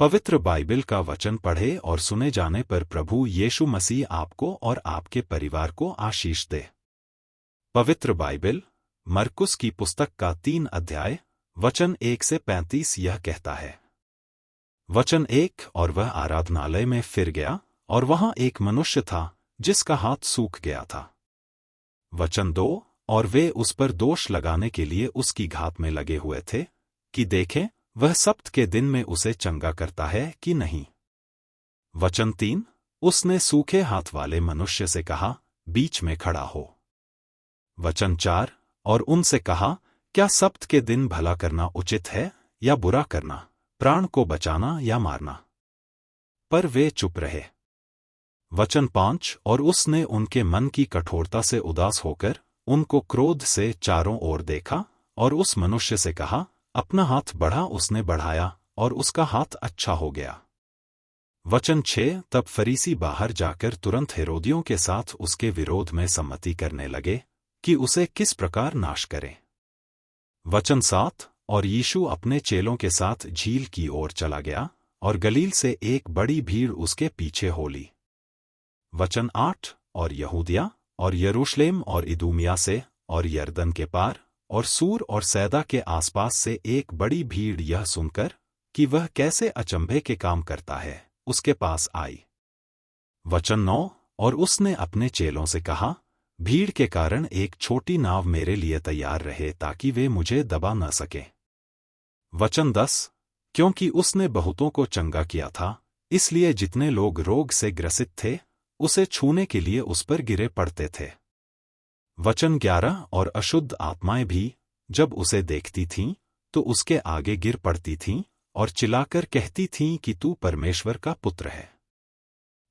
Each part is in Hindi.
पवित्र बाइबल का वचन पढ़े और सुने जाने पर प्रभु यीशु मसीह आपको और आपके परिवार को आशीष दे। पवित्र बाइबल मरकुस की पुस्तक का 3 अध्याय वचन 1 से 35 यह कहता है। वचन 1 और वह आराधनालय में फिर गया और वहां एक मनुष्य था जिसका हाथ सूख गया था। वचन 2 और वे उस पर दोष लगाने के लिए उसकी घात में लगे हुए थे कि देखें वह सब्त के दिन में उसे चंगा करता है कि नहीं। वचन 3 उसने सूखे हाथ वाले मनुष्य से कहा, बीच में खड़ा हो। वचन 4 और उनसे कहा, क्या सब्त के दिन भला करना उचित है या बुरा करना, प्राण को बचाना या मारना? पर वे चुप रहे। वचन 5 और उसने उनके मन की कठोरता से उदास होकर उनको क्रोध से चारों ओर देखा और उस मनुष्य से कहा, अपना हाथ बढ़ा। उसने बढ़ाया और उसका हाथ अच्छा हो गया। वचन 6 तब फरीसी बाहर जाकर तुरंत हेरोदियों के साथ उसके विरोध में सम्मति करने लगे कि उसे किस प्रकार नाश करें। वचन 7 और यीशु अपने चेलों के साथ झील की ओर चला गया और गलील से एक बड़ी भीड़ उसके पीछे हो ली। वचन 8 और यहूदिया और यरूशलेम और इदूमिया से और यरदन के पार और सूर और सैदा के आसपास से एक बड़ी भीड़ यह सुनकर कि वह कैसे अचंभे के काम करता है, उसके पास आई। वचन 9 और उसने अपने चेलों से कहा, भीड़ के कारण एक छोटी नाव मेरे लिए तैयार रहे ताकि वे मुझे दबा न सके। वचन 10 क्योंकि उसने बहुतों को चंगा किया था, इसलिए जितने लोग रोग से ग्रसित थे उसे छूने के लिए उस पर गिरे पड़ते थे। वचन 11 और अशुद्ध आत्माएं भी जब उसे देखती थीं तो उसके आगे गिर पड़ती थीं और चिल्लाकर कहती थीं कि तू परमेश्वर का पुत्र है।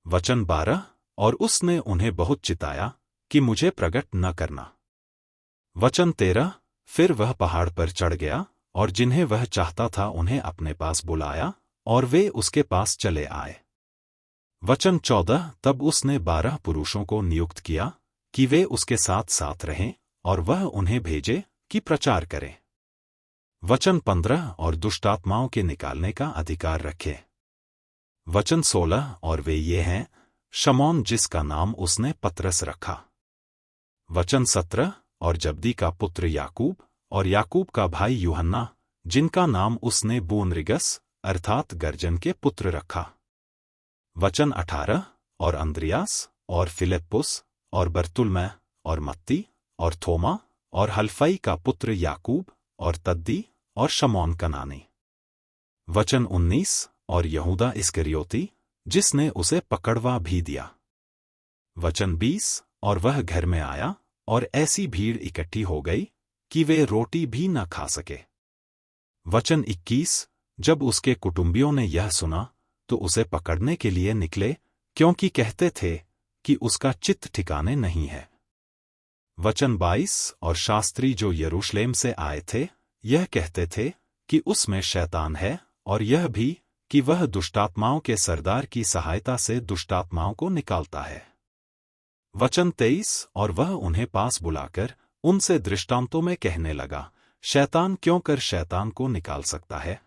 वचन 12 और उसने उन्हें बहुत चिताया कि मुझे प्रगट न करना। वचन 13 फिर वह पहाड़ पर चढ़ गया और जिन्हें वह चाहता था उन्हें अपने पास बुलाया और वे उसके पास चले आए। वचन 14 तब उसने 12 पुरुषों को नियुक्त किया कि वे उसके साथ साथ रहें और वह उन्हें भेजे कि प्रचार करें। वचन 15 और दुष्टात्माओं के निकालने का अधिकार रखे। वचन 16 और वे ये हैं, शमौन जिसका नाम उसने पतरस रखा। वचन 17 और जब्दी का पुत्र याकूब और याकूब का भाई यूहन्ना जिनका नाम उसने बूनरिगस अर्थात गर्जन के पुत्र रखा। वचन 18 और अंद्रियास और फिलिप्पुस और बर्तुल्मै और मत्ती और थोमा और हल्फई का पुत्र याकूब और तद्दी और शमौन कनानी। वचन 19 और यहूदा इस्करियोती जिसने उसे पकड़वा भी दिया। वचन 20 और वह घर में आया और ऐसी भीड़ इकट्ठी हो गई कि वे रोटी भी न खा सके। वचन 21 जब उसके कुटुंबियों ने यह सुना तो उसे पकड़ने के लिए निकले क्योंकि कहते थे कि उसका चित्त ठिकाने नहीं है। वचन 22 और शास्त्री जो यरूशलेम से आए थे यह कहते थे कि उसमें शैतान है और यह भी कि वह दुष्टात्माओं के सरदार की सहायता से दुष्टात्माओं को निकालता है। वचन 23 और वह उन्हें पास बुलाकर उनसे दृष्टांतों में कहने लगा, शैतान क्यों कर शैतान को निकाल सकता है।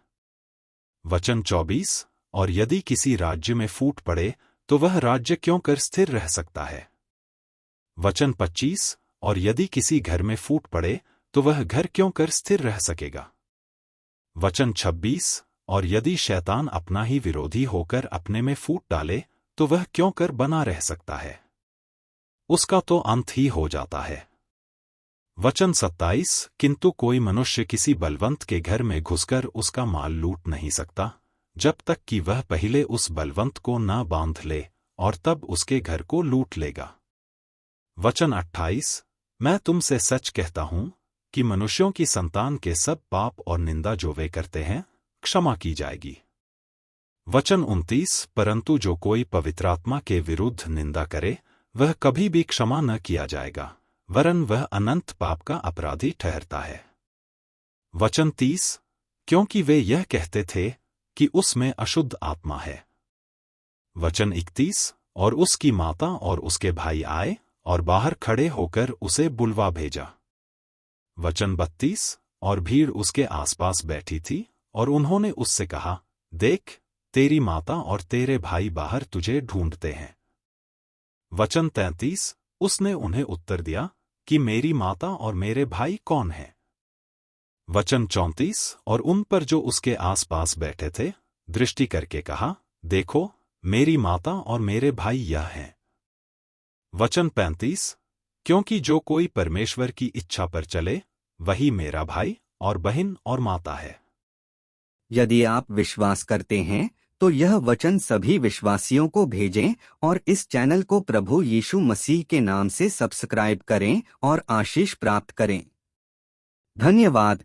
वचन 24 और यदि किसी राज्य में फूट पड़े तो वह राज्य क्यों कर स्थिर रह सकता है। वचन 25 और यदि किसी घर में फूट पड़े तो वह घर क्यों कर स्थिर रह सकेगा। वचन 26 और यदि शैतान अपना ही विरोधी होकर अपने में फूट डाले तो वह क्यों कर बना रह सकता है, उसका तो अंत ही हो जाता है। वचन 27 किंतु कोई मनुष्य किसी बलवंत के घर में घुसकर उसका माल लूट नहीं सकता जब तक कि वह पहले उस बलवंत को न बांध ले और तब उसके घर को लूट लेगा। वचन 28 मैं तुमसे सच कहता हूं कि मनुष्यों की संतान के सब पाप और निंदा जो वे करते हैं क्षमा की जाएगी। वचन 29 परंतु जो कोई पवित्र आत्मा के विरुद्ध निंदा करे वह कभी भी क्षमा न किया जाएगा, वरन वह अनंत पाप का अपराधी ठहरता है। वचन 30 क्योंकि वे यह कहते थे कि उसमें अशुद्ध आत्मा है। वचन 31 और उसकी माता और उसके भाई आए और बाहर खड़े होकर उसे बुलवा भेजा। वचन 32 और भीड़ उसके आसपास बैठी थी और उन्होंने उससे कहा, देख तेरी माता और तेरे भाई बाहर तुझे ढूंढते हैं। वचन 33। उसने उन्हें उत्तर दिया कि मेरी माता और मेरे भाई कौन हैं? वचन 34। और उन पर जो उसके आसपास बैठे थे दृष्टि करके कहा, देखो, मेरी माता और मेरे भाई यह हैं। वचन 35। क्योंकि जो कोई परमेश्वर की इच्छा पर चले वही मेरा भाई और बहन और माता है। यदि आप विश्वास करते हैं तो यह वचन सभी विश्वासियों को भेजें और इस चैनल को प्रभु यीशु मसीह के नाम से सब्सक्राइब करें और आशीष प्राप्त करें। धन्यवाद।